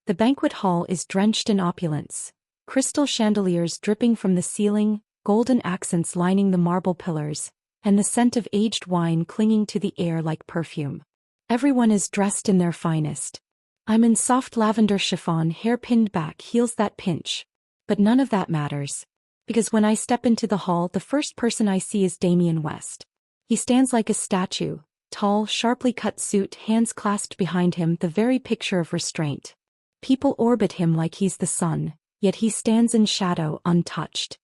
The banquet hall is drenched in opulence. Crystal chandeliers dripping from the ceiling, golden accents lining the marble pillars, and the scent of aged wine clinging to the air like perfume. Everyone is dressed in their finest. I'm in soft lavender chiffon, hair pinned back, heels that pinch. But none of that matters. Because when I step into the hall, the first person I see is Damien West. He stands like a statue, tall, sharply cut suit, hands clasped behind him, the very picture of restraint. People orbit him like he's the sun, yet he stands in shadow, untouched.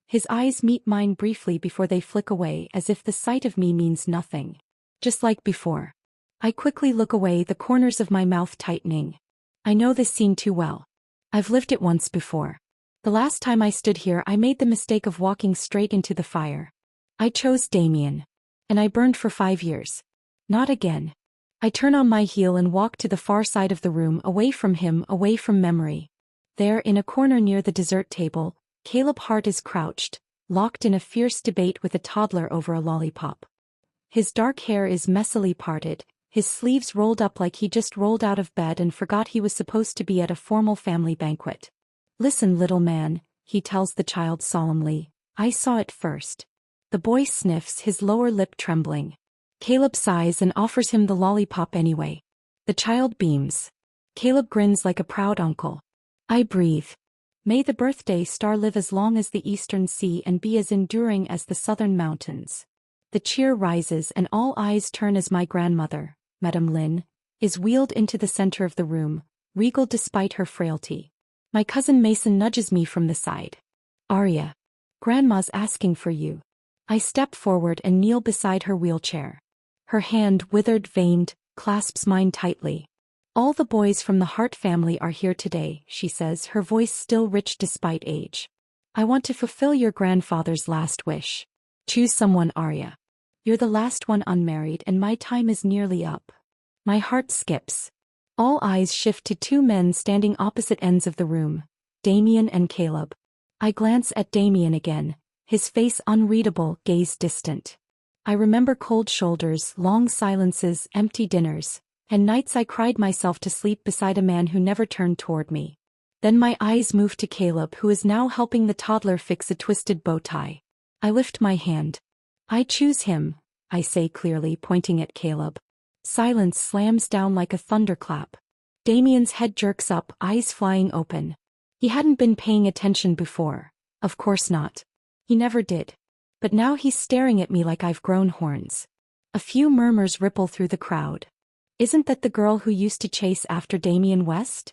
His eyes meet mine briefly before they flick away, as if the sight of me means nothing. Just like before. I quickly look away, the corners of my mouth tightening. I know this scene too well. I've lived it once before. The last time I stood here, I made the mistake of walking straight into the fire. I chose Damien. And I burned for 5 years. Not again. I turn on my heel and walk to the far side of the room, away from him, away from memory. There, in a corner near the dessert table, Caleb Hart is crouched, locked in a fierce debate with a toddler over a lollipop. His dark hair is messily parted, his sleeves rolled up like he just rolled out of bed and forgot he was supposed to be at a formal family banquet. "Listen, little man," he tells the child solemnly. "I saw it first." The boy sniffs, his lower lip trembling. Caleb sighs and offers him the lollipop anyway. The child beams. Caleb grins like a proud uncle. I breathe. May the birthday star live as long as the eastern sea and be as enduring as the southern mountains. The cheer rises and all eyes turn as my grandmother, Madame Lynn, is wheeled into the center of the room, regal despite her frailty. My cousin Mason nudges me from the side. "Arya, Grandma's asking for you." I step forward and kneel beside her wheelchair. Her hand, withered, veined, clasps mine tightly. "All the boys from the Hart family are here today," she says, her voice still rich despite age. "I want to fulfill your grandfather's last wish. Choose someone, Arya. You're the last one unmarried and my time is nearly up." My heart skips. All eyes shift to 2 men standing opposite ends of the room, Damien and Caleb. I glance at Damien again, his face unreadable, gaze distant. I remember cold shoulders, long silences, empty dinners, and nights I cried myself to sleep beside a man who never turned toward me. Then my eyes move to Caleb, who is now helping the toddler fix a twisted bow tie. I lift my hand. "I choose him," I say clearly, pointing at Caleb. Silence slams down like a thunderclap. Damien's head jerks up, eyes flying open. He hadn't been paying attention before. Of course not. He never did. But now he's staring at me like I've grown horns. A few murmurs ripple through the crowd. "Isn't that the girl who used to chase after Damien West?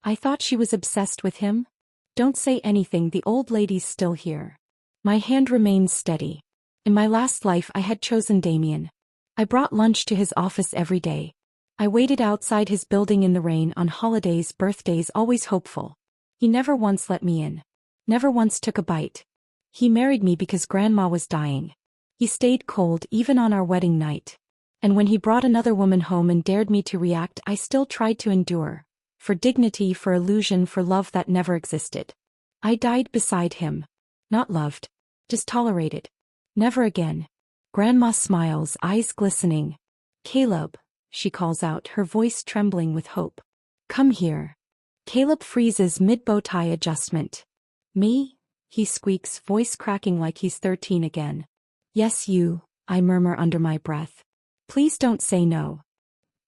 I thought she was obsessed with him." "Don't say anything, the old lady's still here." My hand remains steady. In my last life I had chosen Damien. I brought lunch to his office every day. I waited outside his building in the rain on holidays, birthdays, always hopeful. He never once let me in. Never once took a bite. He married me because Grandma was dying. He stayed cold even on our wedding night. And when he brought another woman home and dared me to react, I still tried to endure. For dignity, for illusion, for love that never existed. I died beside him. Not loved. Just tolerated. Never again. Grandma smiles, eyes glistening. "Caleb," she calls out, her voice trembling with hope. "Come here." Caleb freezes mid-bow tie adjustment. "Me?" he squeaks, voice cracking like he's 13 again. "Yes, you," I murmur under my breath. "Please don't say no."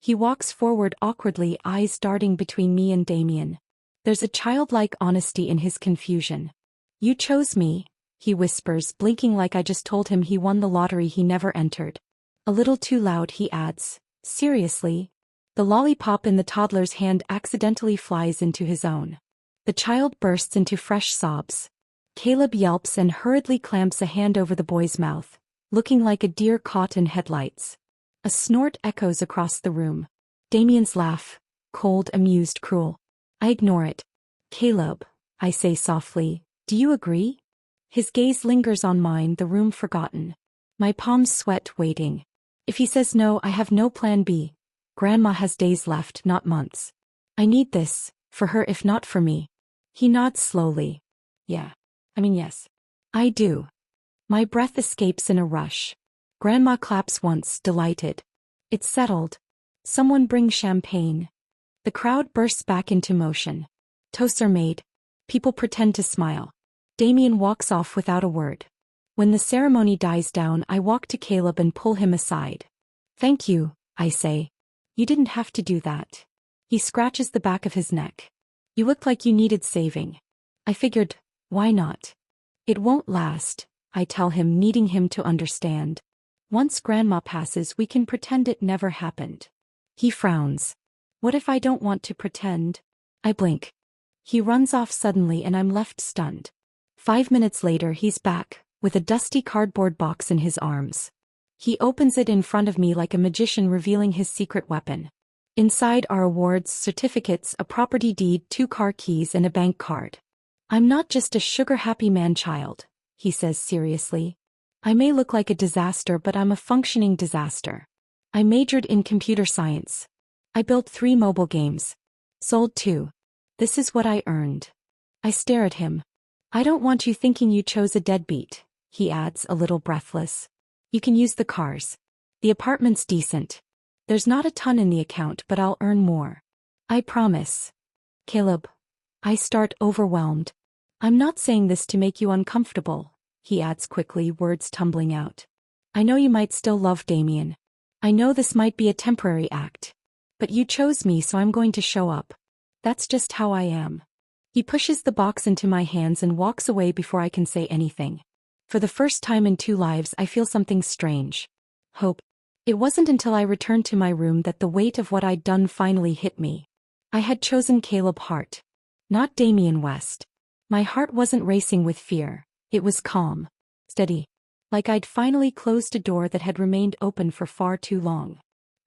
He walks forward awkwardly, eyes darting between me and Damien. There's a childlike honesty in his confusion. "You chose me," he whispers, blinking like I just told him he won the lottery he never entered. A little too loud, he adds, "Seriously?" The lollipop in the toddler's hand accidentally flies into his own. The child bursts into fresh sobs. Caleb yelps and hurriedly clamps a hand over the boy's mouth, looking like a deer caught in headlights. A snort echoes across the room. Damien's laugh, cold, amused, cruel. I ignore it. "Caleb," I say softly, "do you agree?" His gaze lingers on mine, the room forgotten. My palms sweat, waiting. If he says no, I have no plan B. Grandma has days left, not months. I need this, for her if not for me. He nods slowly. Yes. I do. My breath escapes in a rush. Grandma claps once, delighted. It's settled. Someone bring champagne. The crowd bursts back into motion. Toasts are made. People pretend to smile. Damien walks off without a word. When the ceremony dies down, I walk to Caleb and pull him aside. "Thank you," I say. "You didn't have to do that." He scratches the back of his neck. "You looked like you needed saving." I figured, why not? "It won't last," I tell him, needing him to understand. "Once Grandma passes, we can pretend it never happened." He frowns. "What if I don't want to pretend?" I blink. He runs off suddenly and I'm left stunned. 5 minutes later he's back, with a dusty cardboard box in his arms. He opens it in front of me like a magician revealing his secret weapon. Inside are awards, certificates, a property deed, 2 car keys and a bank card. "I'm not just a sugar-happy man-child," he says seriously. "I may look like a disaster, but I'm a functioning disaster. I majored in computer science. I built 3 mobile games. Sold 2. This is what I earned." I stare at him. "I don't want you thinking you chose a deadbeat," he adds, a little breathless. "You can use the cars. The apartment's decent. There's not a ton in the account, but I'll earn more. I promise." "Caleb." I start, overwhelmed. "I'm not saying this to make you uncomfortable," he adds quickly, words tumbling out. "I know you might still love Damien. I know this might be a temporary act. But you chose me, so I'm going to show up. That's just how I am." He pushes the box into my hands and walks away before I can say anything. For the first time in 2 lives, I feel something strange. Hope. It wasn't until I returned to my room that the weight of what I'd done finally hit me. I had chosen Caleb Hart, not Damien West. My heart wasn't racing with fear. It was calm. Steady. Like I'd finally closed a door that had remained open for far too long.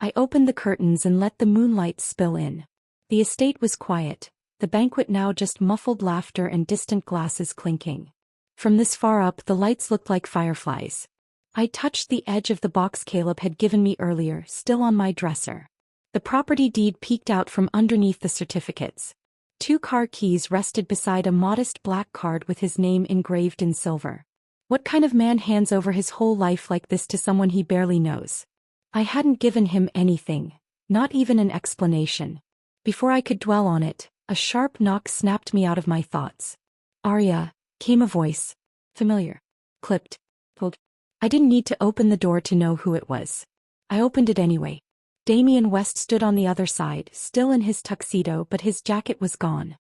I opened the curtains and let the moonlight spill in. The estate was quiet, the banquet now just muffled laughter and distant glasses clinking. From this far up, the lights looked like fireflies. I touched the edge of the box Caleb had given me earlier, still on my dresser. The property deed peeked out from underneath the certificates. 2 car keys rested beside a modest black card with his name engraved in silver. What kind of man hands over his whole life like this to someone he barely knows? I hadn't given him anything, not even an explanation. Before I could dwell on it, a sharp knock snapped me out of my thoughts. "Arya," came a voice. Familiar. Clipped. Pulled. I didn't need to open the door to know who it was. I opened it anyway. Damien West stood on the other side, still in his tuxedo, but his jacket was gone.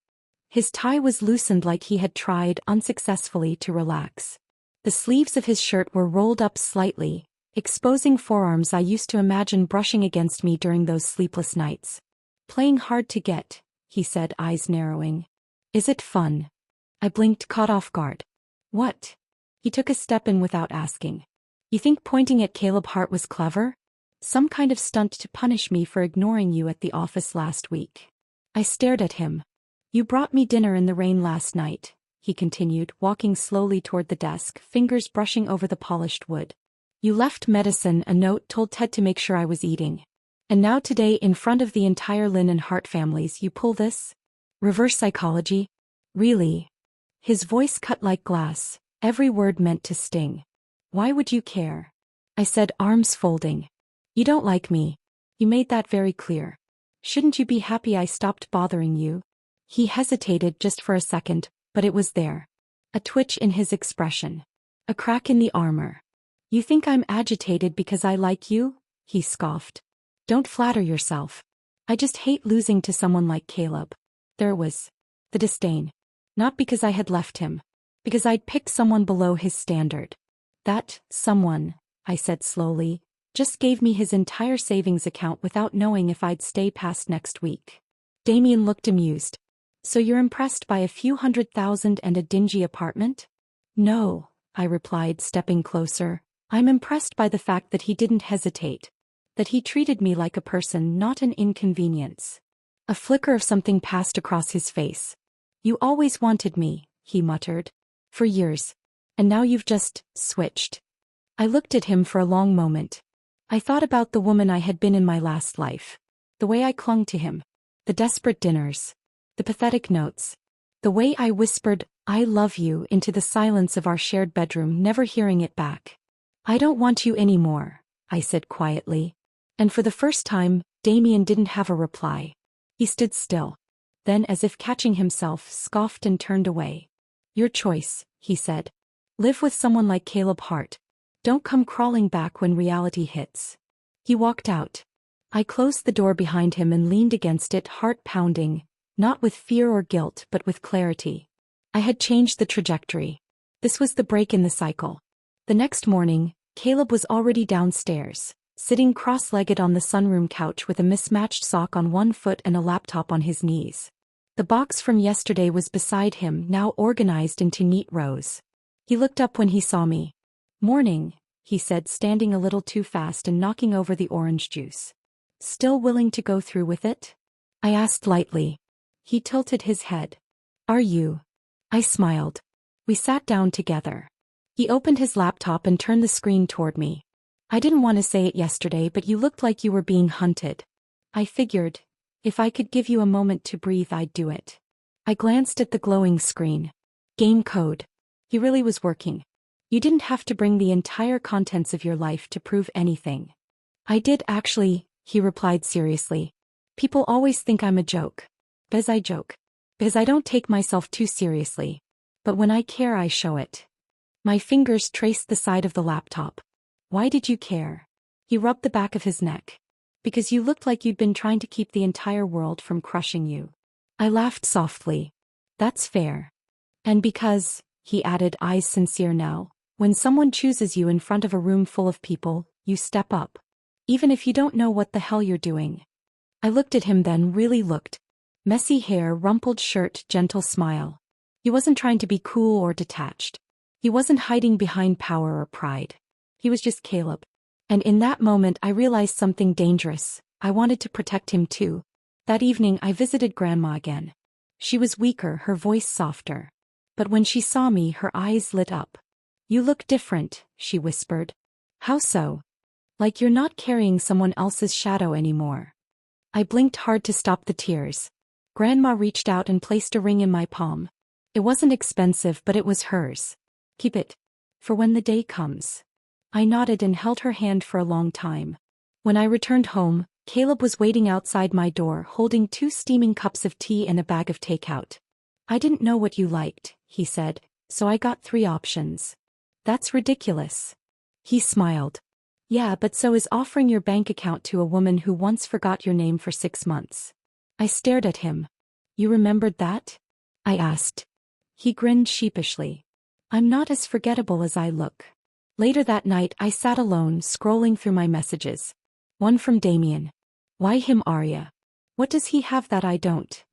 His tie was loosened like he had tried, unsuccessfully, to relax. The sleeves of his shirt were rolled up slightly, exposing forearms I used to imagine brushing against me during those sleepless nights. "Playing hard to get," he said, eyes narrowing. "Is it fun?" I blinked, caught off guard. "What?" He took a step in without asking. "You think pointing at Caleb Hart was clever? Some kind of stunt to punish me for ignoring you at the office last week?" I stared at him. "You brought me dinner in the rain last night," he continued, walking slowly toward the desk, fingers brushing over the polished wood. "You left medicine, a note, told Ted to make sure I was eating. And now today, in front of the entire Lynn and Hart families, you pull this? Reverse psychology? Really?" His voice cut like glass, every word meant to sting. "Why would you care?" I said, arms folding. "You don't like me. You made that very clear. Shouldn't you be happy I stopped bothering you?" He hesitated just for a second, but it was there. A twitch in his expression. A crack in the armor. "You think I'm agitated because I like you?" he scoffed. "Don't flatter yourself. I just hate losing to someone like Caleb." There was the disdain. Not because I had left him. Because I'd picked someone below his standard. "That someone," I said slowly, "just gave me his entire savings account without knowing if I'd stay past next week." Damien looked amused. "So you're impressed by a few $100,000 and a dingy apartment?" "No," I replied, stepping closer. "I'm impressed by the fact that he didn't hesitate. That he treated me like a person, not an inconvenience." A flicker of something passed across his face. "You always wanted me," he muttered. "For years. And now you've just switched." I looked at him for a long moment. I thought about the woman I had been in my last life. The way I clung to him. The desperate dinners. The pathetic notes. The way I whispered, "I love you," into the silence of our shared bedroom, never hearing it back. "I don't want you anymore," I said quietly. And for the first time, Damien didn't have a reply. He stood still. Then, as if catching himself, scoffed and turned away. Your choice, he said. Live with someone like Caleb Hart. Don't come crawling back when reality hits. He walked out. I closed the door behind him and leaned against it, heart pounding, not with fear or guilt but with clarity. I had changed the trajectory. This was the break in the cycle. The next morning, Caleb was already downstairs, sitting cross-legged on the sunroom couch with a mismatched sock on one foot and a laptop on his knees. The box from yesterday was beside him, now organized into neat rows. He looked up when he saw me. Morning, he said, standing a little too fast and knocking over the orange juice. Still willing to go through with it? I asked lightly. He tilted his head. Are you? I smiled. We sat down together. He opened his laptop and turned the screen toward me. I didn't want to say it yesterday, but you looked like you were being hunted. I figured, if I could give you a moment to breathe, I'd do it. I glanced at the glowing screen. Game code. He really was working. You didn't have to bring the entire contents of your life to prove anything. I did actually, he replied seriously. People always think I'm a joke. Because I joke. Because I don't take myself too seriously. But when I care, I show it. My fingers traced the side of the laptop. Why did you care? He rubbed the back of his neck. Because you looked like you'd been trying to keep the entire world from crushing you. I laughed softly. That's fair. And because, he added, eyes sincere now, when someone chooses you in front of a room full of people, you step up. Even if you don't know what the hell you're doing. I looked at him then, really looked. Messy hair, rumpled shirt, gentle smile. He wasn't trying to be cool or detached. He wasn't hiding behind power or pride. He was just Caleb. And in that moment I realized something dangerous. I wanted to protect him too. That evening I visited Grandma again. She was weaker, her voice softer. But when she saw me, her eyes lit up. You look different, she whispered. How so? Like you're not carrying someone else's shadow anymore. I blinked hard to stop the tears. Grandma reached out and placed a ring in my palm. It wasn't expensive, but it was hers. Keep it. For when the day comes. I nodded and held her hand for a long time. When I returned home, Caleb was waiting outside my door, holding 2 steaming cups of tea and a bag of takeout. I didn't know what you liked, he said, so I got 3 options. That's ridiculous. He smiled. Yeah, but so is offering your bank account to a woman who once forgot your name for 6 months. I stared at him. You remembered that? I asked. He grinned sheepishly. I'm not as forgettable as I look. Later that night I sat alone, scrolling through my messages. One from Damien. Why him, Arya? What does he have that I don't?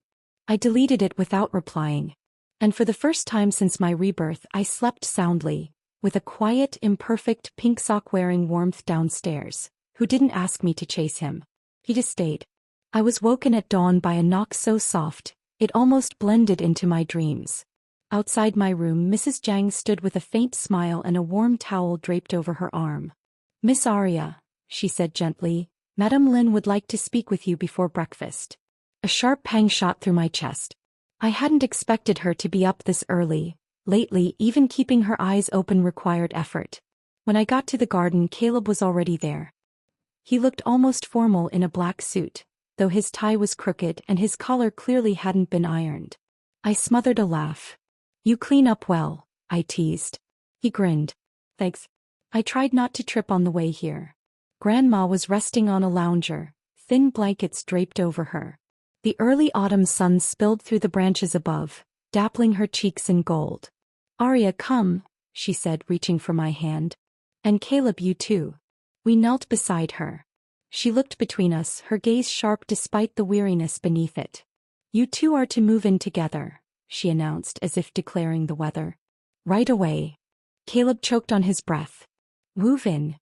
I deleted it without replying. And for the first time since my rebirth I slept soundly, with a quiet, imperfect, pink sock-wearing warmth downstairs, who didn't ask me to chase him. He just stayed. I was woken at dawn by a knock so soft, it almost blended into my dreams. Outside my room, Mrs. Jang stood with a faint smile and a warm towel draped over her arm. Miss Arya, she said gently, Madame Lin would like to speak with you before breakfast. A sharp pang shot through my chest. I hadn't expected her to be up this early. Lately, even keeping her eyes open required effort. When I got to the garden, Caleb was already there. He looked almost formal in a black suit, though his tie was crooked and his collar clearly hadn't been ironed. I smothered a laugh. You clean up well, I teased. He grinned. Thanks. I tried not to trip on the way here. Grandma was resting on a lounger, thin blankets draped over her. The early autumn sun spilled through the branches above, dappling her cheeks in gold. Arya, come, she said, reaching for my hand. And Caleb, you too. We knelt beside her. She looked between us, her gaze sharp despite the weariness beneath it. You two are to move in together, she announced as if declaring the weather. Right away. Caleb choked on his breath. Move in.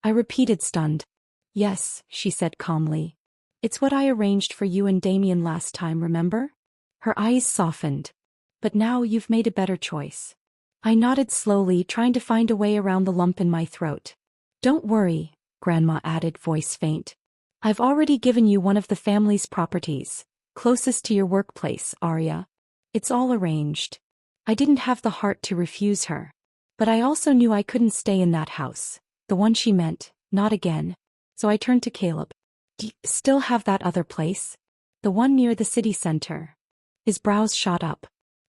I repeated, stunned. Yes, she said calmly. It's what I arranged for you and Damien last time, remember? Her eyes softened. But now you've made a better choice. I nodded slowly, trying to find a way around the lump in my throat. Don't worry, Grandma added, voice faint. I've already given you one of the family's properties, closest to your workplace, Arya. It's all arranged. I didn't have the heart to refuse her. But I also knew I couldn't stay in that house, the one she meant, not again. So I turned to Caleb. Do you still have that other place? The one near the city center. His brows shot up.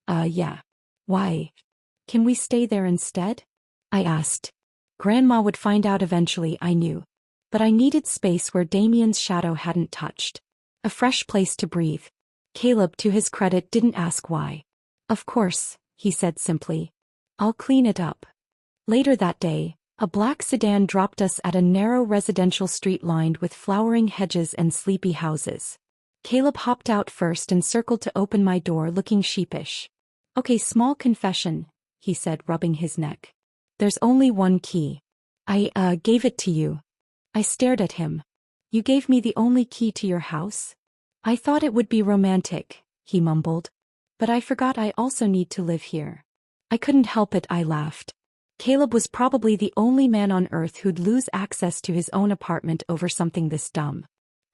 Yeah. Why? Can we stay there instead? I asked. Grandma would find out eventually, I knew. But I needed space where Damien's shadow hadn't touched. A fresh place to breathe. Caleb, to his credit, didn't ask why. Of course, he said simply. I'll clean it up. Later that day, a black sedan dropped us at a narrow residential street lined with flowering hedges and sleepy houses. Caleb hopped out first and circled to open my door, looking sheepish. Okay, small confession, he said, rubbing his neck. There's only one key. I gave it to you. I stared at him. You gave me the only key to your house? I thought it would be romantic, he mumbled. But I forgot I also need to live here. I couldn't help it, I laughed. Caleb was probably the only man on earth who'd lose access to his own apartment over something this dumb.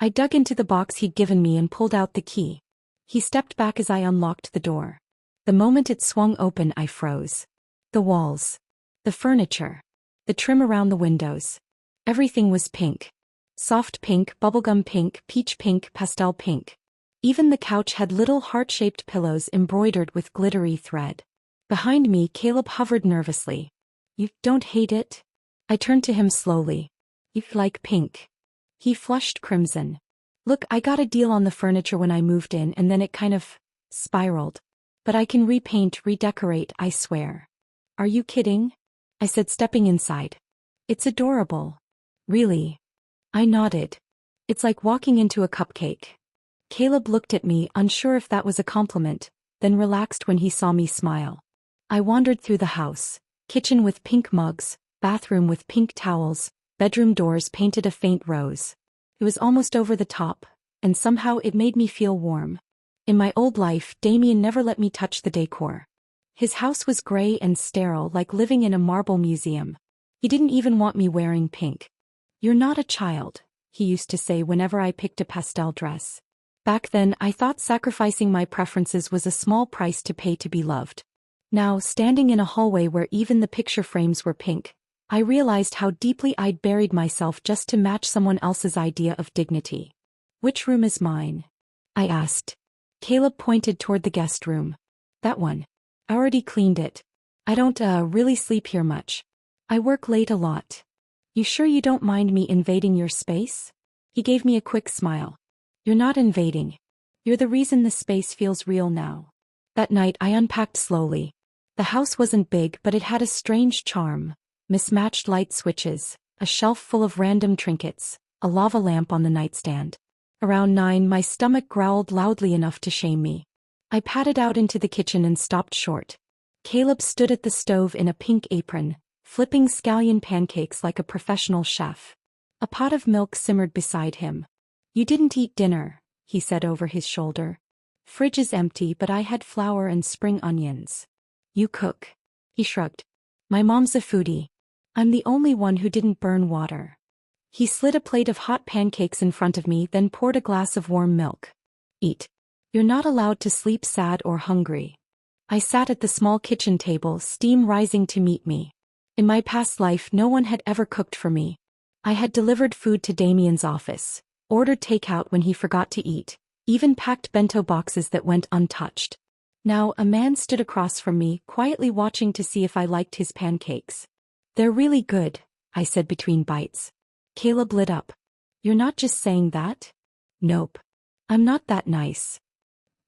I dug into the box he'd given me and pulled out the key. He stepped back as I unlocked the door. The moment it swung open, I froze. The walls. The furniture. The trim around the windows. Everything was pink. Soft pink, bubblegum pink, peach pink, pastel pink. Even the couch had little heart-shaped pillows embroidered with glittery thread. Behind me, Caleb hovered nervously. You don't hate it? I turned to him slowly. You like pink? He flushed crimson. Look, I got a deal on the furniture when I moved in and then it kind of spiraled. But I can repaint, redecorate, I swear. Are you kidding? I said, stepping inside. It's adorable. Really? I nodded. It's like walking into a cupcake. Caleb looked at me, unsure if that was a compliment, then relaxed when he saw me smile. I wandered through the house. Kitchen with pink mugs, bathroom with pink towels, bedroom doors painted a faint rose. It was almost over the top, and somehow it made me feel warm. In my old life, Damien never let me touch the decor. His house was gray and sterile, like living in a marble museum. He didn't even want me wearing pink. You're not a child, he used to say whenever I picked a pastel dress. Back then, I thought sacrificing my preferences was a small price to pay to be loved. Now, standing in a hallway where even the picture frames were pink, I realized how deeply I'd buried myself just to match someone else's idea of dignity. Which room is mine? I asked. Caleb pointed toward the guest room. That one. I already cleaned it. I don't really sleep here much. I work late a lot. You sure you don't mind me invading your space? He gave me a quick smile. You're not invading. You're the reason the space feels real now. That night I unpacked slowly. The house wasn't big, but it had a strange charm. Mismatched light switches, a shelf full of random trinkets, a lava lamp on the nightstand. Around 9, my stomach growled loudly enough to shame me. I padded out into the kitchen and stopped short. Caleb stood at the stove in a pink apron, flipping scallion pancakes like a professional chef. A pot of milk simmered beside him. You didn't eat dinner, he said over his shoulder. Fridge is empty, but I had flour and spring onions. You cook. He shrugged. My mom's a foodie. I'm the only one who didn't burn water. He slid a plate of hot pancakes in front of me, then poured a glass of warm milk. Eat. You're not allowed to sleep sad or hungry. I sat at the small kitchen table, steam rising to meet me. In my past life, no one had ever cooked for me. I had delivered food to Damien's office, ordered takeout when he forgot to eat, even packed bento boxes that went untouched. Now, a man stood across from me, quietly watching to see if I liked his pancakes. They're really good, I said between bites. Caleb lit up. You're not just saying that? Nope. I'm not that nice.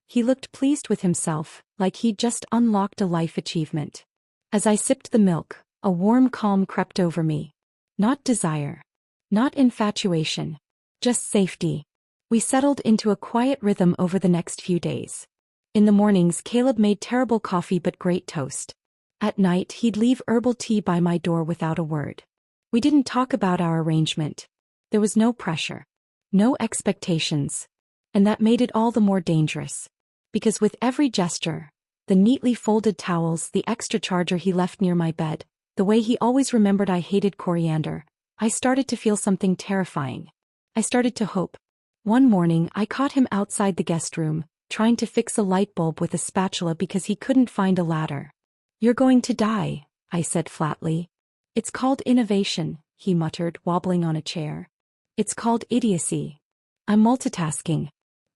He looked pleased with himself, like he'd just unlocked a life achievement. As I sipped the milk, a warm calm crept over me. Not desire. Not infatuation. Just safety. We settled into a quiet rhythm over the next few days. In the mornings, Caleb made terrible coffee but great toast. At night, he'd leave herbal tea by my door without a word. We didn't talk about our arrangement. There was no pressure. No expectations. And that made it all the more dangerous. Because with every gesture, the neatly folded towels, the extra charger he left near my bed, the way he always remembered I hated coriander, I started to feel something terrifying. I started to hope. One morning, I caught him outside the guest room, trying to fix a light bulb with a spatula because he couldn't find a ladder. You're going to die, I said flatly. It's called innovation, he muttered, wobbling on a chair. It's called idiocy. I'm multitasking.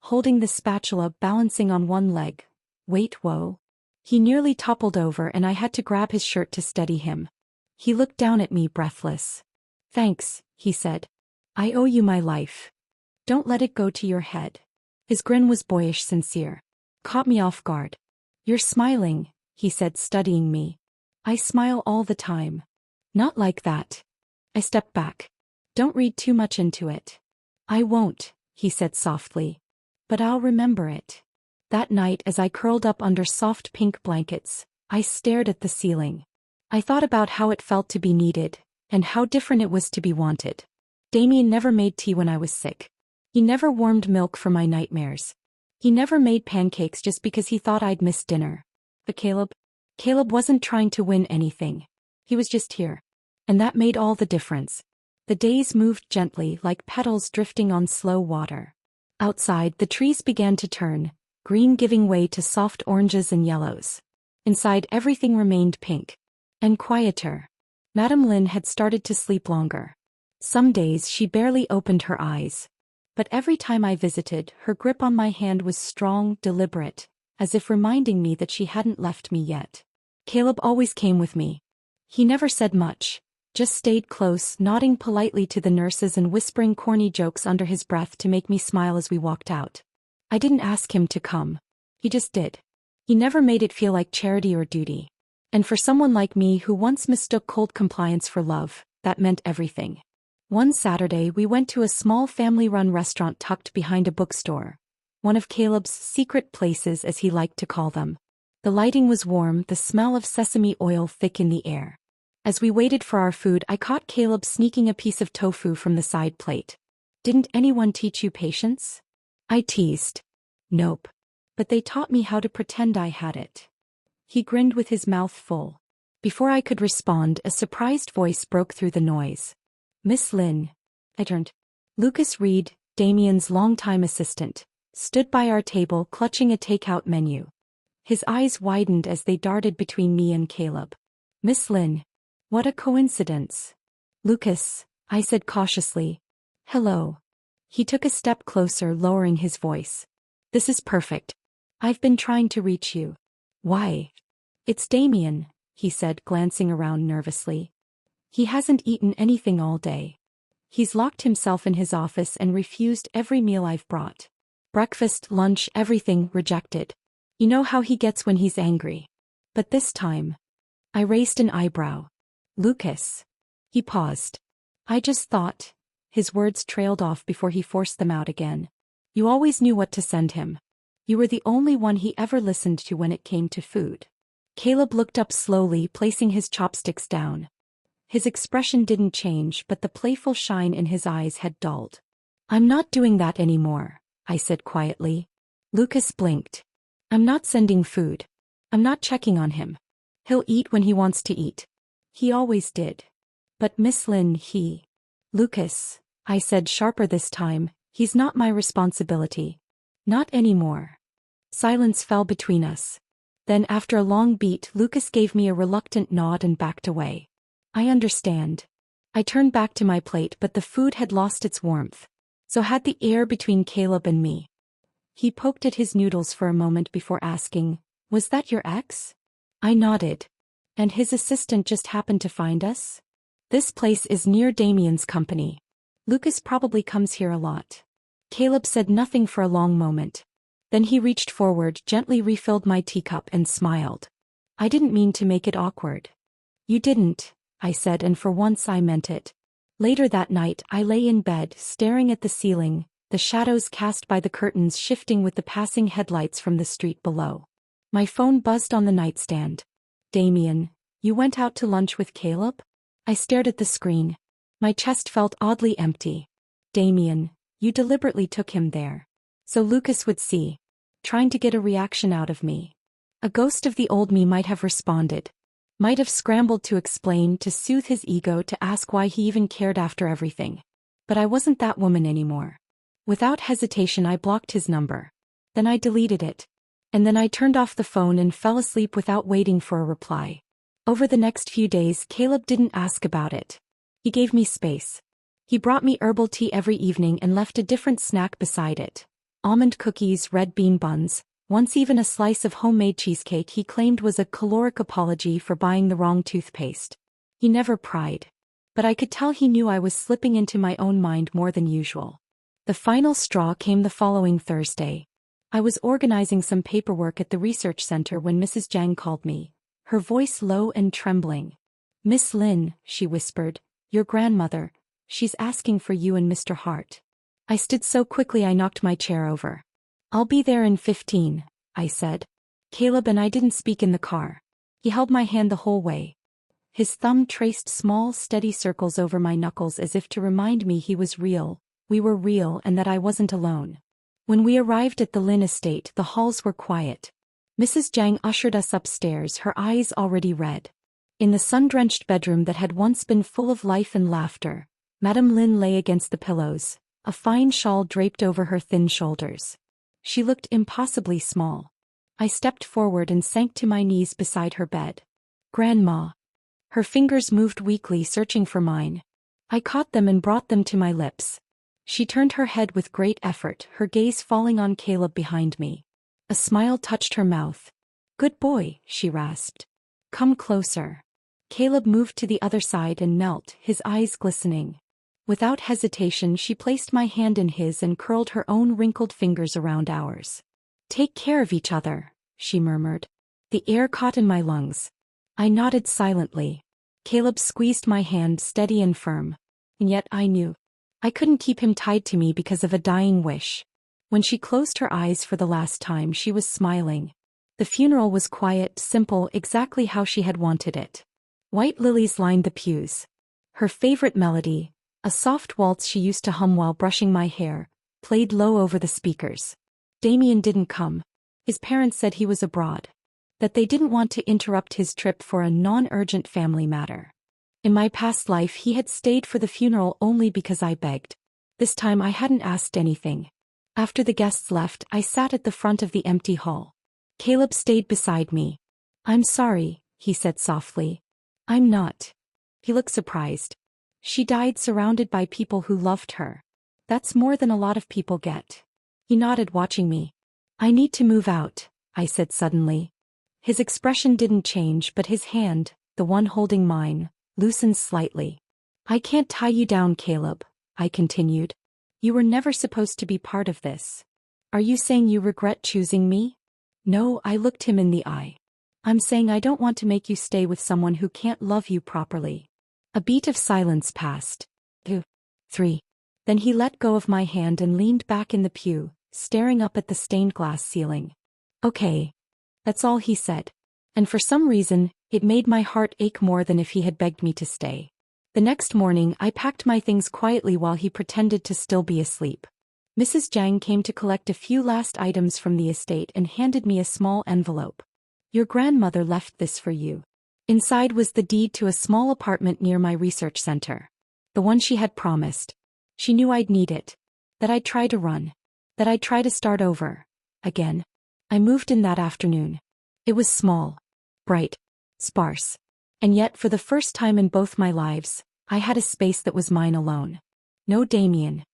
holding the spatula balancing on one leg. Wait, whoa. He nearly toppled over and I had to grab his shirt to steady him. He looked down at me breathless. Thanks, he said. I owe you my life. Don't let it go to your head. His grin was boyish sincere. Caught me off guard. You're smiling, he said, studying me. I smile all the time. Not like that. I stepped back. Don't read too much into it. I won't, he said softly. But I'll remember it. That night as I curled up under soft pink blankets, I stared at the ceiling. I thought about how it felt to be needed, and how different it was to be wanted. Damien never made tea when I was sick. He never warmed milk for my nightmares. He never made pancakes just because he thought I'd miss dinner. But Caleb wasn't trying to win anything. He was just here. And that made all the difference. The days moved gently like petals drifting on slow water. Outside, the trees began to turn, green giving way to soft oranges and yellows. Inside, everything remained pink. And quieter. Madame Lin had started to sleep longer. Some days she barely opened her eyes. But every time I visited, her grip on my hand was strong, deliberate, as if reminding me that she hadn't left me yet. Caleb always came with me. He never said much, just stayed close, nodding politely to the nurses and whispering corny jokes under his breath to make me smile as we walked out. I didn't ask him to come. He just did. He never made it feel like charity or duty. And for someone like me who once mistook cold compliance for love, that meant everything. One Saturday we went to a small family-run restaurant tucked behind a bookstore. One of Caleb's secret places as he liked to call them. The lighting was warm, the smell of sesame oil thick in the air. As we waited for our food, I caught Caleb sneaking a piece of tofu from the side plate. Didn't anyone teach you patience? I teased. Nope. But they taught me how to pretend I had it. He grinned with his mouth full. Before I could respond, a surprised voice broke through the noise. Miss Lin. I turned. Lucas Reed, Damien's longtime assistant, stood by our table clutching a takeout menu. His eyes widened as they darted between me and Caleb. Miss Lin. What a coincidence. Lucas, I said cautiously. Hello. He took a step closer, lowering his voice. This is perfect. I've been trying to reach you. Why? It's Damien, he said, glancing around nervously. He hasn't eaten anything all day. He's locked himself in his office and refused every meal I've brought. Breakfast, lunch, everything rejected. You know how he gets when he's angry. But this time. I raised an eyebrow. Lucas. He paused. I just thought. His words trailed off before he forced them out again. You always knew what to send him. You were the only one he ever listened to when it came to food. Caleb looked up slowly, placing his chopsticks down. His expression didn't change, but the playful shine in his eyes had dulled. I'm not doing that anymore, I said quietly. Lucas blinked. I'm not sending food. I'm not checking on him. He'll eat when he wants to eat. He always did. But Miss Lin, Lucas, I said sharper this time, he's not my responsibility. Not anymore. Silence fell between us. Then after a long beat, Lucas gave me a reluctant nod and backed away. I understand. I turned back to my plate, but the food had lost its warmth. So had the air between Caleb and me. He poked at his noodles for a moment before asking, Was that your ex? I nodded. And his assistant just happened to find us? This place is near Damien's company. Lucas probably comes here a lot. Caleb said nothing for a long moment. Then he reached forward, gently refilled my teacup and smiled. I didn't mean to make it awkward. You didn't, I said, and for once I meant it. Later that night, I lay in bed, staring at the ceiling, the shadows cast by the curtains shifting with the passing headlights from the street below. My phone buzzed on the nightstand. Damien, you went out to lunch with Caleb? I stared at the screen. My chest felt oddly empty. Damien, you deliberately took him there. So Lucas would see. Trying to get a reaction out of me. A ghost of the old me might have responded. Might have scrambled to explain, to soothe his ego, to ask why he even cared after everything. But I wasn't that woman anymore. Without hesitation I blocked his number. Then I deleted it. And then I turned off the phone and fell asleep without waiting for a reply. Over the next few days, Caleb didn't ask about it. He gave me space. He brought me herbal tea every evening and left a different snack beside it. almond cookies, red bean buns, once even a slice of homemade cheesecake he claimed was a caloric apology for buying the wrong toothpaste. He never pried. But I could tell he knew I was slipping into my own mind more than usual. The final straw came the following Thursday. I was organizing some paperwork at the research center when Mrs. Jang called me, her voice low and trembling. "Miss Lin," she whispered, "your grandmother, she's asking for you and Mr. Hart." I stood so quickly I knocked my chair over. "I'll be there in 15, I said. Caleb and I didn't speak in the car. He held my hand the whole way. His thumb traced small, steady circles over my knuckles as if to remind me he was real, we were real, and that I wasn't alone. When we arrived at the Lin estate, the halls were quiet. Mrs. Jang ushered us upstairs, her eyes already red. In the sun-drenched bedroom that had once been full of life and laughter, Madame Lin lay against the pillows, a fine shawl draped over her thin shoulders. She looked impossibly small. I stepped forward and sank to my knees beside her bed. "Grandma." Her fingers moved weakly, searching for mine. I caught them and brought them to my lips. She turned her head with great effort, her gaze falling on Caleb behind me. A smile touched her mouth. "Good boy," she rasped. "Come closer." Caleb moved to the other side and knelt, his eyes glistening. Without hesitation she placed my hand in his and curled her own wrinkled fingers around ours. "Take care of each other," she murmured. The air caught in my lungs. I nodded silently. Caleb squeezed my hand steady and firm. And yet I knew. I couldn't keep him tied to me because of a dying wish. When she closed her eyes for the last time, she was smiling. The funeral was quiet, simple, exactly how she had wanted it. White lilies lined the pews. Her favorite melody, a soft waltz she used to hum while brushing my hair, played low over the speakers. Damien didn't come. His parents said he was abroad. That they didn't want to interrupt his trip for a non-urgent family matter. In my past life he had stayed for the funeral only because I begged. This time I hadn't asked anything. After the guests left, I sat at the front of the empty hall. Caleb stayed beside me. "I'm sorry," he said softly. "I'm not." He looked surprised. "She died surrounded by people who loved her. That's more than a lot of people get." He nodded, watching me. "I need to move out," I said suddenly. His expression didn't change, but his hand, the one holding mine, loosened slightly. "I can't tie you down, Caleb," I continued. "You were never supposed to be part of this. Are you saying you regret choosing me?" "No," I looked him in the eye. "I'm saying I don't want to make you stay with someone who can't love you properly." A beat of silence passed. 2, 3. Then he let go of my hand and leaned back in the pew, staring up at the stained glass ceiling. "Okay. That's all," he said. And for some reason, it made my heart ache more than if he had begged me to stay. The next morning, I packed my things quietly while he pretended to still be asleep. Mrs. Jang came to collect a few last items from the estate and handed me a small envelope. "Your grandmother left this for you." Inside was the deed to a small apartment near my research center. The one she had promised. She knew I'd need it. That I'd try to run. That I'd try to start over. Again. I moved in that afternoon. It was small. Bright. Sparse. And yet, for the first time in both my lives, I had a space that was mine alone. No Damien.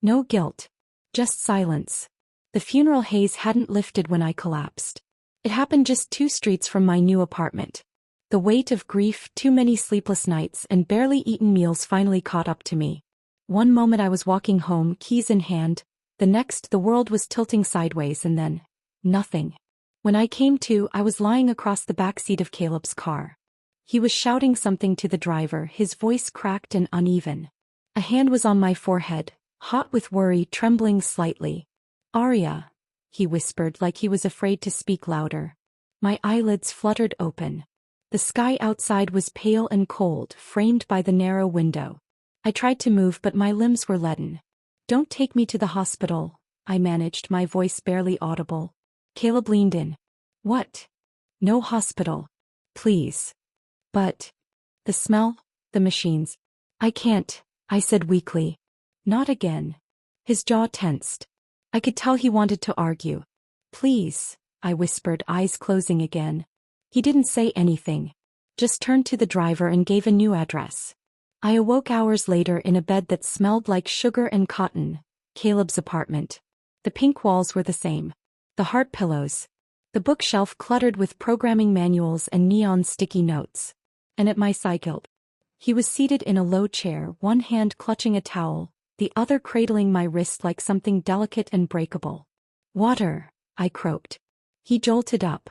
No guilt. Just silence. The funeral haze hadn't lifted when I collapsed. It happened just 2 streets from my new apartment. The weight of grief, too many sleepless nights, and barely eaten meals finally caught up to me. One moment I was walking home, keys in hand. The next, the world was tilting sideways, and then, nothing. When I came to, I was lying across the back seat of Caleb's car. He was shouting something to the driver, his voice cracked and uneven. A hand was on my forehead, hot with worry, trembling slightly. "Arya," he whispered like he was afraid to speak louder. My eyelids fluttered open. The sky outside was pale and cold, framed by the narrow window. I tried to move, but my limbs were leaden. "Don't take me to the hospital," I managed, my voice barely audible. Caleb leaned in. "What?" "No hospital. Please." "But..." "The smell, the machines." "I can't," I said weakly. "Not again." His jaw tensed. I could tell he wanted to argue. "Please," I whispered, eyes closing again. He didn't say anything. Just turned to the driver and gave a new address. I awoke hours later in a bed that smelled like sugar and cotton. Caleb's apartment. The pink walls were the same. The heart pillows. The bookshelf cluttered with programming manuals and neon sticky notes. And at my side, Caleb. He was seated in a low chair, one hand clutching a towel, the other cradling my wrist like something delicate and breakable. "Water," I croaked. He jolted up.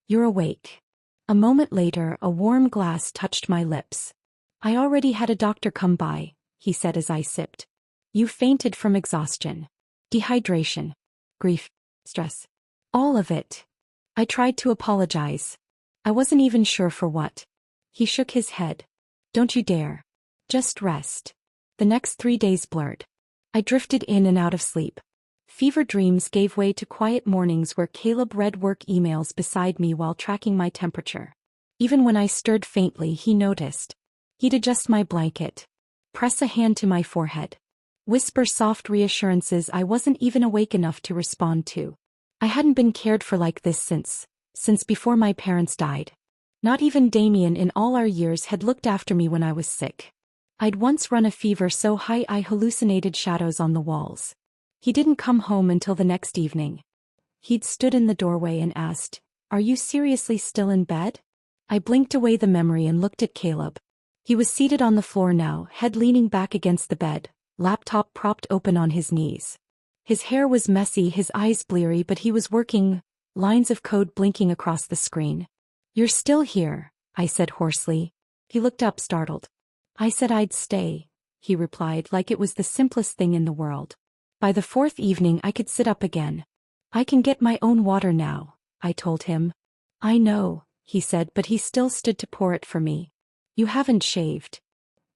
"You're awake." A moment later, a warm glass touched my lips. "I already had a doctor come by," he said as I sipped. "You fainted from exhaustion. Dehydration. Grief. Stress. All of it." I tried to apologize. I wasn't even sure for what. He shook his head. "Don't you dare. Just rest." The next 3 days blurred. I drifted in and out of sleep. Fever dreams gave way to quiet mornings where Caleb read work emails beside me while tracking my temperature. Even when I stirred faintly, he noticed. He'd adjust my blanket, press a hand to my forehead, whisper soft reassurances I wasn't even awake enough to respond to. I hadn't been cared for like this since before my parents died. Not even Damien in all our years had looked after me when I was sick. I'd once run a fever so high I hallucinated shadows on the walls. He didn't come home until the next evening. He'd stood in the doorway and asked, "Are you seriously still in bed?" I blinked away the memory and looked at Caleb. He was seated on the floor now, head leaning back against the bed, laptop propped open on his knees. His hair was messy, his eyes bleary, but he was working, lines of code blinking across the screen. "You're still here," I said hoarsely. He looked up startled. "I said I'd stay," he replied like it was the simplest thing in the world. By the 4th evening I could sit up again. "I can get my own water now," I told him. "I know," he said, but he still stood to pour it for me. "You haven't shaved."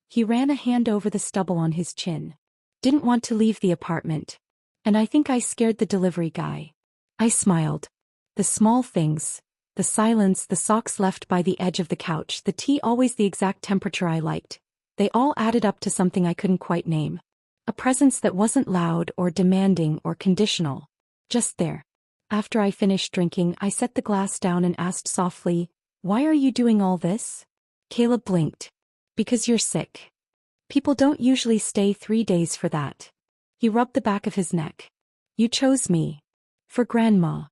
He ran a hand over the stubble on his chin. "Didn't want to leave the apartment. And I think I scared the delivery guy." I smiled. The small things. The silence, the socks left by the edge of the couch, the tea always the exact temperature I liked. They all added up to something I couldn't quite name. A presence that wasn't loud or demanding or conditional. Just there. After I finished drinking, I set the glass down and asked softly, "Why are you doing all this?" Caleb blinked. "Because you're sick. People don't usually stay 3 days for that." He rubbed the back of his neck. "You chose me. For Grandma."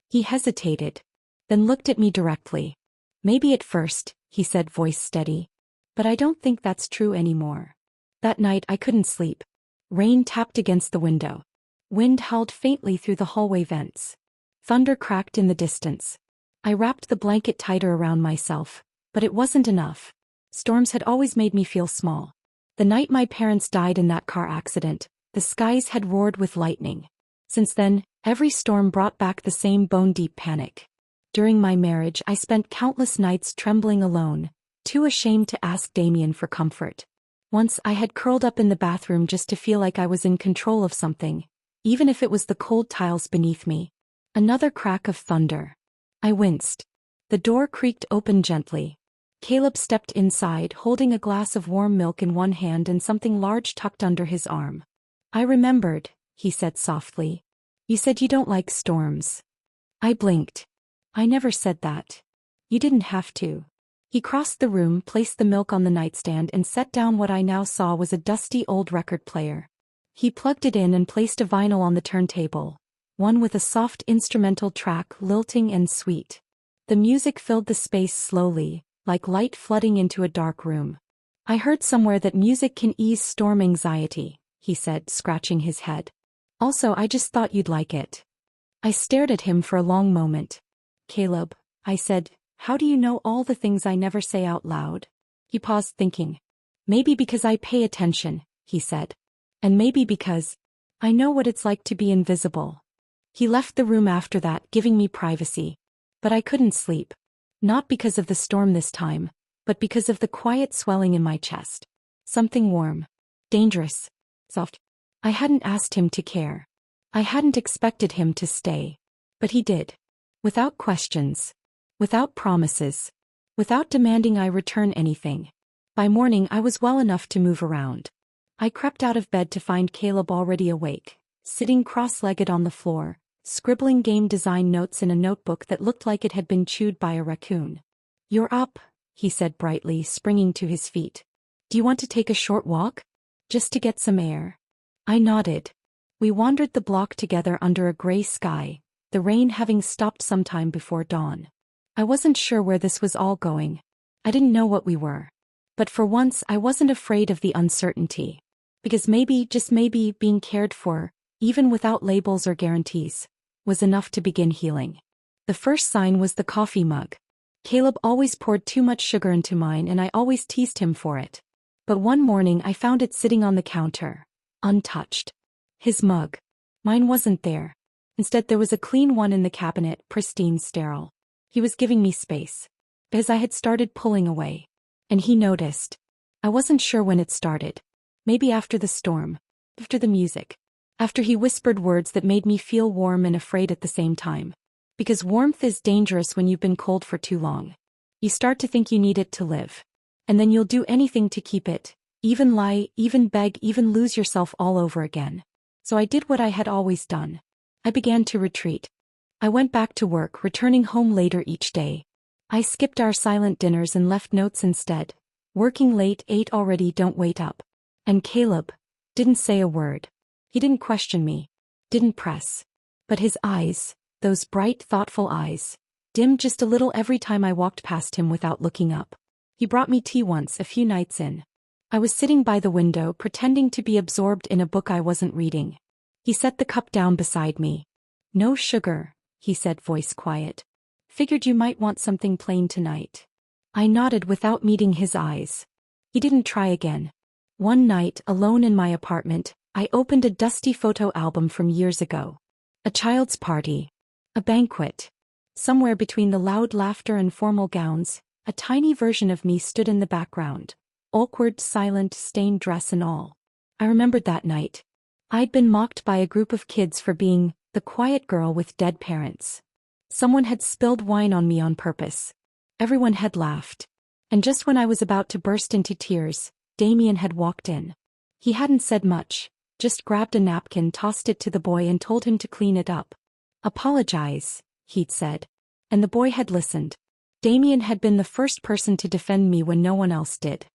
He hesitated, then looked at me directly. "Maybe at first," he said, voice steady. "But I don't think that's true anymore." That night I couldn't sleep. Rain tapped against the window. Wind howled faintly through the hallway vents. Thunder cracked in the distance. I wrapped the blanket tighter around myself, but it wasn't enough. Storms had always made me feel small. The night my parents died in that car accident, the skies had roared with lightning. Since then, every storm brought back the same bone-deep panic. During my marriage, I spent countless nights trembling alone, too ashamed to ask Damien for comfort. Once I had curled up in the bathroom just to feel like I was in control of something, even if it was the cold tiles beneath me. Another crack of thunder. I winced. The door creaked open gently. Caleb stepped inside, holding a glass of warm milk in one hand and something large tucked under his arm. "I remembered," he said softly. "You said you don't like storms." I blinked. "I never said that." "You didn't have to." He crossed the room, placed the milk on the nightstand and set down what I now saw was a dusty old record player. He plugged it in and placed a vinyl on the turntable, one with a soft instrumental track lilting and sweet. The music filled the space slowly, like light flooding into a dark room. "I heard somewhere that music can ease storm anxiety," he said, scratching his head. "Also, I just thought you'd like it." I stared at him for a long moment. "Caleb," I said, "how do you know all the things I never say out loud?" He paused, thinking. "Maybe because I pay attention," he said. "And maybe because I know what it's like to be invisible." He left the room after that, giving me privacy. But I couldn't sleep. Not because of the storm this time, but because of the quiet swelling in my chest. Something warm, dangerous, soft. I hadn't asked him to care. I hadn't expected him to stay. But he did. Without questions. Without promises. Without demanding I return anything. By morning I was well enough to move around. I crept out of bed to find Caleb already awake, sitting cross-legged on the floor, scribbling game design notes in a notebook that looked like it had been chewed by a raccoon. "You're up," he said brightly, springing to his feet. "Do you want to take a short walk? Just to get some air?" I nodded. We wandered the block together under a gray sky, the rain having stopped sometime before dawn. I wasn't sure where this was all going. I didn't know what we were. But for once I wasn't afraid of the uncertainty. Because maybe, just maybe, being cared for, even without labels or guarantees, was enough to begin healing. The first sign was the coffee mug. Caleb always poured too much sugar into mine and I always teased him for it. But one morning I found it sitting on the counter, untouched. His mug. Mine wasn't there. Instead there was a clean one in the cabinet, pristine, sterile. He was giving me space. Because I had started pulling away. And he noticed. I wasn't sure when it started. Maybe after the storm. After the music. After he whispered words that made me feel warm and afraid at the same time. Because warmth is dangerous when you've been cold for too long. You start to think you need it to live. And then you'll do anything to keep it. Even lie, even beg, even lose yourself all over again. So I did what I had always done. I began to retreat. I went back to work, returning home later each day. I skipped our silent dinners and left notes instead. Working late, 8 already, don't wait up. And Caleb didn't say a word. He didn't question me. Didn't press. But his eyes, those bright, thoughtful eyes, dimmed just a little every time I walked past him without looking up. He brought me tea once, a few nights in. I was sitting by the window, pretending to be absorbed in a book I wasn't reading. He set the cup down beside me. No sugar, he said, voice quiet. Figured you might want something plain tonight. I nodded without meeting his eyes. He didn't try again. One night, alone in my apartment, I opened a dusty photo album from years ago. A child's party. A banquet. Somewhere between the loud laughter and formal gowns, a tiny version of me stood in the background. Awkward, silent, stained dress and all. I remembered that night. I'd been mocked by a group of kids for being the quiet girl with dead parents. Someone had spilled wine on me on purpose. Everyone had laughed. And just when I was about to burst into tears, Damien had walked in. He hadn't said much, just grabbed a napkin, tossed it to the boy and told him to clean it up. Apologize, he'd said. And the boy had listened. Damien had been the first person to defend me when no one else did.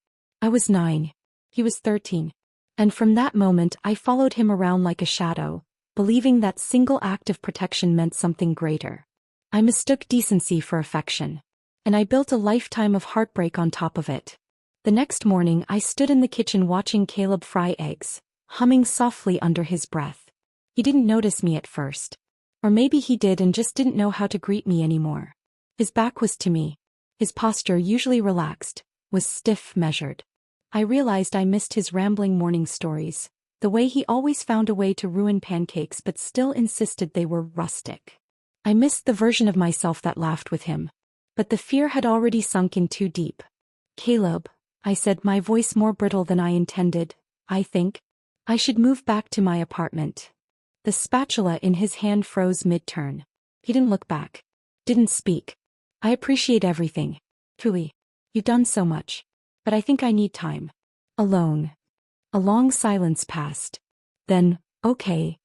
I was 9. He was 13. And from that moment I followed him around like a shadow, believing that single act of protection meant something greater. I mistook decency for affection. And I built a lifetime of heartbreak on top of it. The next morning I stood in the kitchen watching Caleb fry eggs, humming softly under his breath. He didn't notice me at first. Or maybe he did and just didn't know how to greet me anymore. His back was to me. His posture, usually relaxed, was stiff, measured. I realized I missed his rambling morning stories, the way he always found a way to ruin pancakes but still insisted they were rustic. I missed the version of myself that laughed with him. But the fear had already sunk in too deep. Caleb, I said, my voice more brittle than I intended, I think I should move back to my apartment. The spatula in his hand froze mid-turn. He didn't look back. Didn't speak. I appreciate everything. Truly. You've done so much. But I think I need time. Alone. A long silence passed. Then, okay.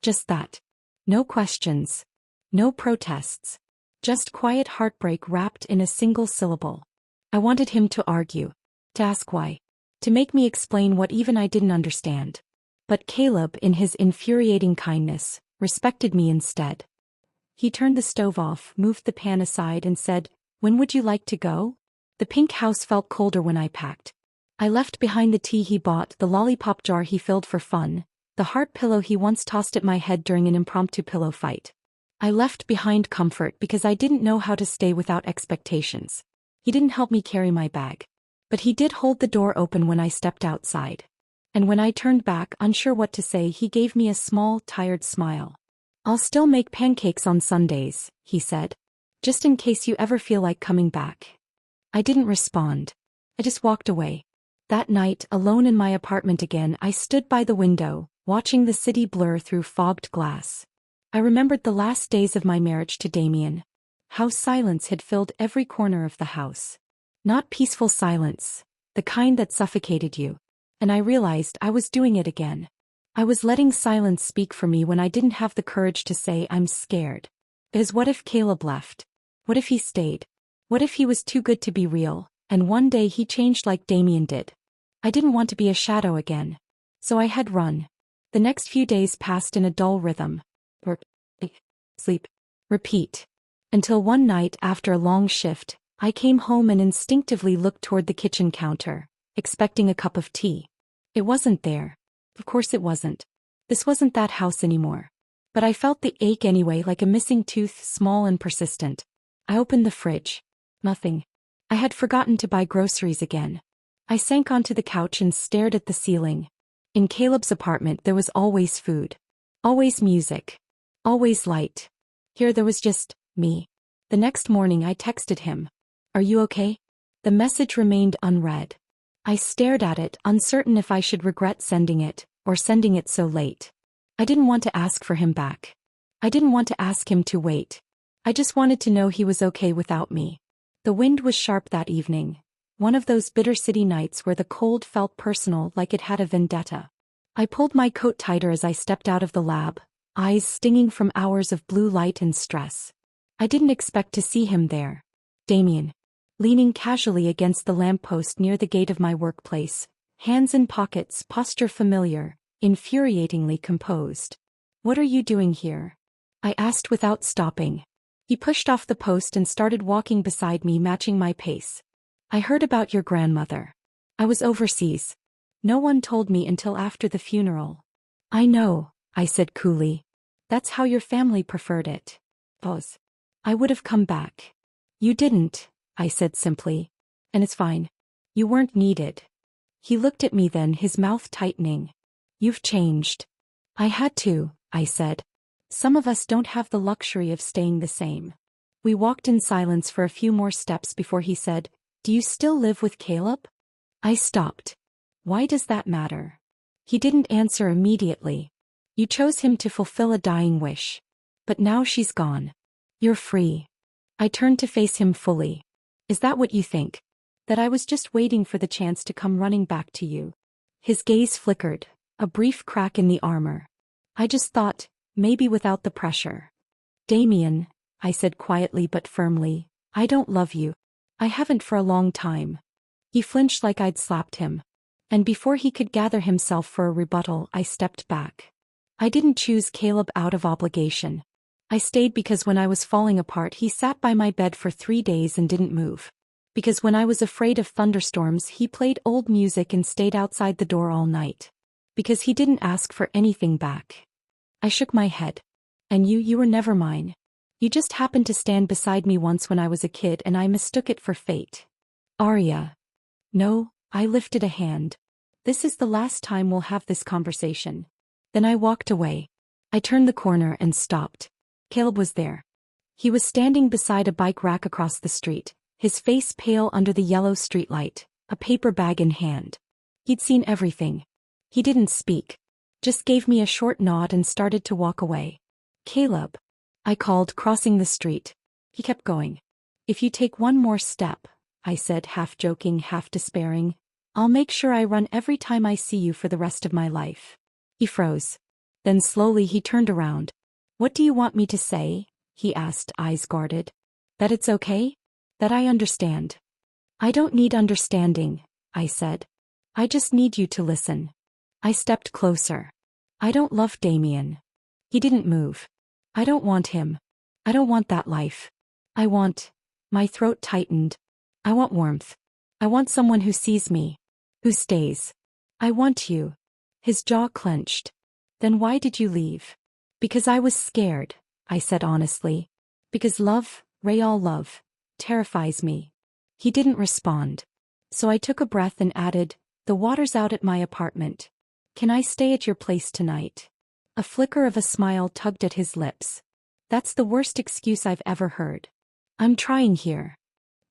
Just that. No questions. No protests. Just quiet heartbreak wrapped in a single syllable. I wanted him to argue. To ask why. To make me explain what even I didn't understand. But Caleb, in his infuriating kindness, respected me instead. He turned the stove off, moved the pan aside and said, "When would you like to go?" The pink house felt colder when I packed. I left behind the tea he bought, the lollipop jar he filled for fun, the heart pillow he once tossed at my head during an impromptu pillow fight. I left behind comfort because I didn't know how to stay without expectations. He didn't help me carry my bag. But he did hold the door open when I stepped outside. And when I turned back, unsure what to say, he gave me a small, tired smile. "I'll still make pancakes on Sundays," he said. "Just in case you ever feel like coming back." I didn't respond. I just walked away. That night, alone in my apartment again, I stood by the window, watching the city blur through fogged glass. I remembered the last days of my marriage to Damien. How silence had filled every corner of the house. Not peaceful silence, the kind that suffocated you. And I realized I was doing it again. I was letting silence speak for me when I didn't have the courage to say I'm scared. Because what if Caleb left? What if he stayed? What if he was too good to be real, and one day he changed like Damien did? I didn't want to be a shadow again. So I had run. The next few days passed in a dull rhythm. Work, sleep, repeat. Until one night after a long shift, I came home and instinctively looked toward the kitchen counter, expecting a cup of tea. It wasn't there. Of course it wasn't. This wasn't that house anymore. But I felt the ache anyway, like a missing tooth, small and persistent. I opened the fridge. Nothing. I had forgotten to buy groceries again. I sank onto the couch and stared at the ceiling. In Caleb's apartment there was always food. Always music. Always light. Here there was just me. The next morning I texted him. "Are you okay?" The message remained unread. I stared at it, uncertain if I should regret sending it, or sending it so late. I didn't want to ask for him back. I didn't want to ask him to wait. I just wanted to know he was okay without me. The wind was sharp that evening. One of those bitter city nights where the cold felt personal, like it had a vendetta. I pulled my coat tighter as I stepped out of the lab, eyes stinging from hours of blue light and stress. I didn't expect to see him there. Damien. Leaning casually against the lamppost near the gate of my workplace, hands in pockets, posture familiar, infuriatingly composed. "What are you doing here?" I asked without stopping. He pushed off the post and started walking beside me, matching my pace. "I heard about your grandmother. I was overseas. No one told me until after the funeral." "I know," I said coolly. "That's how your family preferred it." Pause. "I would have come back." "You didn't," I said simply. "And it's fine. You weren't needed." He looked at me then, his mouth tightening. "You've changed." "I had to," I said. "Some of us don't have the luxury of staying the same." We walked in silence for a few more steps before he said, "Do you still live with Caleb?" I stopped. "Why does that matter?" He didn't answer immediately. "You chose him to fulfill a dying wish. But now she's gone. You're free." I turned to face him fully. "Is that what you think? That I was just waiting for the chance to come running back to you?" His gaze flickered, a brief crack in the armor. "I just thought, maybe without the pressure." "Damien," I said quietly but firmly, "I don't love you. I haven't for a long time." He flinched like I'd slapped him. And before he could gather himself for a rebuttal, I stepped back. I didn't choose Caleb out of obligation. I stayed because when I was falling apart he sat by my bed for 3 days and didn't move. Because when I was afraid of thunderstorms he played old music and stayed outside the door all night. Because he didn't ask for anything back. I shook my head. "And you were never mine. You just happened to stand beside me once when I was a kid and I mistook it for fate." "Arya." "No," I lifted a hand. "This is the last time we'll have this conversation." Then I walked away. I turned the corner and stopped. Caleb was there. He was standing beside a bike rack across the street, his face pale under the yellow streetlight, a paper bag in hand. He'd seen everything. He didn't speak. Just gave me a short nod and started to walk away. "Caleb," I called, crossing the street. He kept going. "If you take one more step," I said, half joking, half despairing, "I'll make sure I run every time I see you for the rest of my life." He froze. Then slowly he turned around. "What do you want me to say?" he asked, eyes guarded. "That it's okay? That I understand?" "I don't need understanding," I said. "I just need you to listen." I stepped closer. "I don't love Damien." He didn't move. "I don't want him. I don't want that life. I want..." My throat tightened. "I want warmth. I want someone who sees me. Who stays. I want you." His jaw clenched. "Then why did you leave?" "Because I was scared," I said honestly. "Because love, real love, terrifies me." He didn't respond. So I took a breath and added, "The water's out at my apartment. Can I stay at your place tonight?" A flicker of a smile tugged at his lips. "That's the worst excuse I've ever heard." "I'm trying here."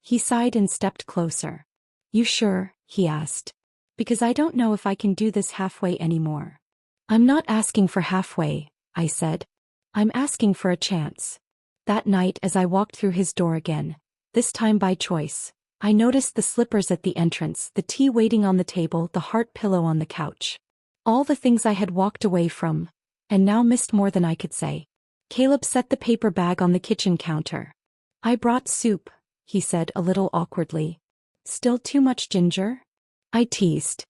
He sighed and stepped closer. "You sure?" he asked. "Because I don't know if I can do this halfway anymore." "I'm not asking for halfway," I said. "I'm asking for a chance." That night as I walked through his door again, this time by choice, I noticed the slippers at the entrance, the tea waiting on the table, the heart pillow on the couch. All the things I had walked away from, and now missed more than I could say. Caleb set the paper bag on the kitchen counter. "I brought soup," he said a little awkwardly. "Still too much ginger?" I teased.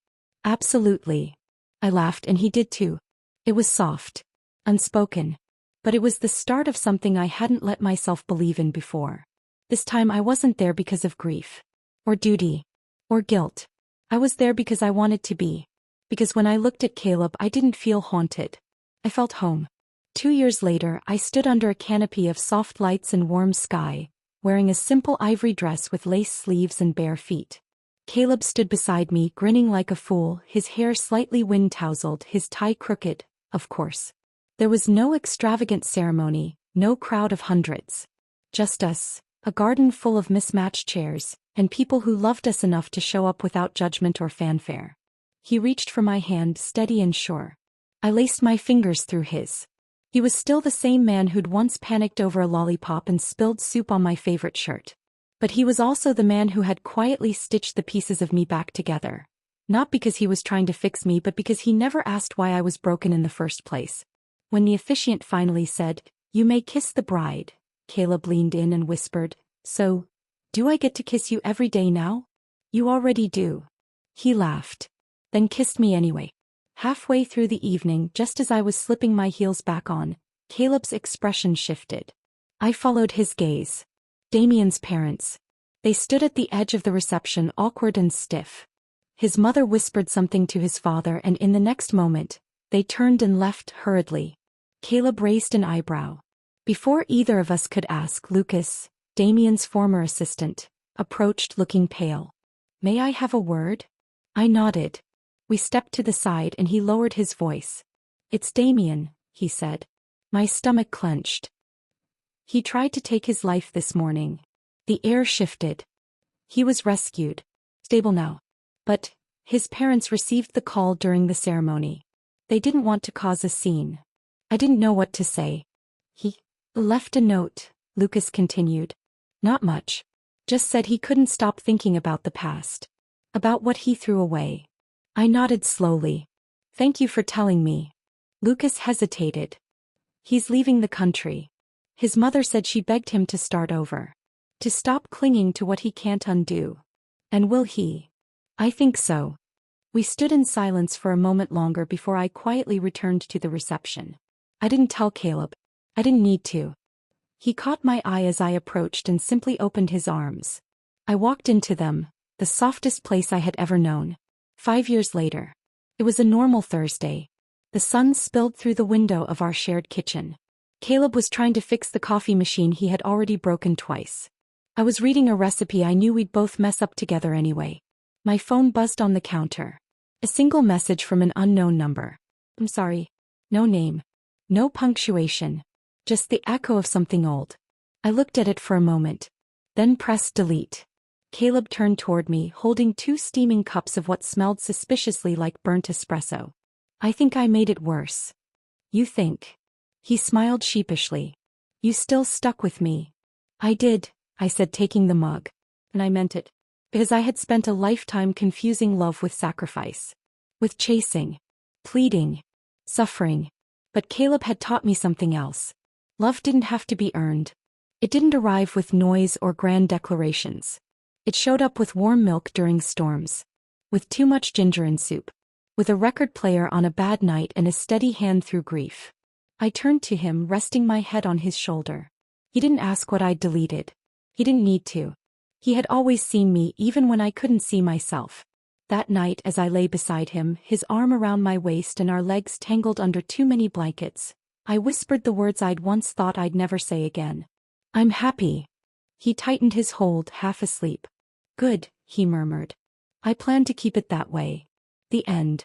"Absolutely." I laughed and he did too. It was soft. Unspoken. But it was the start of something I hadn't let myself believe in before. This time I wasn't there because of grief. Or duty. Or guilt. I was there because I wanted to be. Because when I looked at Caleb I didn't feel haunted. I felt home. 2 years later I stood under a canopy of soft lights and warm sky, wearing a simple ivory dress with lace sleeves and bare feet. Caleb stood beside me, grinning like a fool, his hair slightly wind-tousled, his tie crooked, of course. There was no extravagant ceremony, no crowd of hundreds. Just us, a garden full of mismatched chairs, and people who loved us enough to show up without judgment or fanfare. He reached for my hand, steady and sure. I laced my fingers through his. He was still the same man who'd once panicked over a lollipop and spilled soup on my favorite shirt. But he was also the man who had quietly stitched the pieces of me back together. Not because he was trying to fix me, but because he never asked why I was broken in the first place. When the officiant finally said, "You may kiss the bride," Caleb leaned in and whispered, "So, do I get to kiss you every day now?" "You already do." He laughed. Then kissed me anyway. Halfway through the evening, just as I was slipping my heels back on, Caleb's expression shifted. I followed his gaze. Damien's parents. They stood at the edge of the reception, awkward and stiff. His mother whispered something to his father, and in the next moment, they turned and left hurriedly. Caleb raised an eyebrow. Before either of us could ask, Lucas, Damien's former assistant, approached looking pale. "May I have a word?" I nodded. We stepped to the side and he lowered his voice. "It's Damien," he said. My stomach clenched. "He tried to take his life this morning." The air shifted. He was rescued. Stable now. But his parents received the call during the ceremony. They didn't want to cause a scene. I didn't know what to say. "He left a note," Lucas continued. "Not much. Just said he couldn't stop thinking about the past. About what he threw away." I nodded slowly. "Thank you for telling me." Lucas hesitated. "He's leaving the country." His mother said she begged him to start over. To stop clinging to what he can't undo. And will he? I think so. We stood in silence for a moment longer before I quietly returned to the reception. I didn't tell Caleb. I didn't need to. He caught my eye as I approached and simply opened his arms. I walked into them, the softest place I had ever known. 5 years later. It was a normal Thursday. The sun spilled through the window of our shared kitchen. Caleb was trying to fix the coffee machine he had already broken twice. I was reading a recipe I knew we'd both mess up together anyway. My phone buzzed on the counter. A single message from an unknown number. "I'm sorry. No name. No punctuation. Just the echo of something old." I looked at it for a moment. Then pressed delete. Caleb turned toward me, holding 2 steaming cups of what smelled suspiciously like burnt espresso. "I think I made it worse." "You think?" He smiled sheepishly. "You still stuck with me." "I did," I said, taking the mug. And I meant it. Because I had spent a lifetime confusing love with sacrifice. With chasing. Pleading. Suffering. But Caleb had taught me something else. Love didn't have to be earned. It didn't arrive with noise or grand declarations. It showed up with warm milk during storms. With too much ginger in soup. With a record player on a bad night and a steady hand through grief. I turned to him, resting my head on his shoulder. He didn't ask what I'd deleted. He didn't need to. He had always seen me even when I couldn't see myself. That night as I lay beside him, his arm around my waist and our legs tangled under too many blankets, I whispered the words I'd once thought I'd never say again. "I'm happy." He tightened his hold, half asleep. "Good," he murmured. "I plan to keep it that way." The end.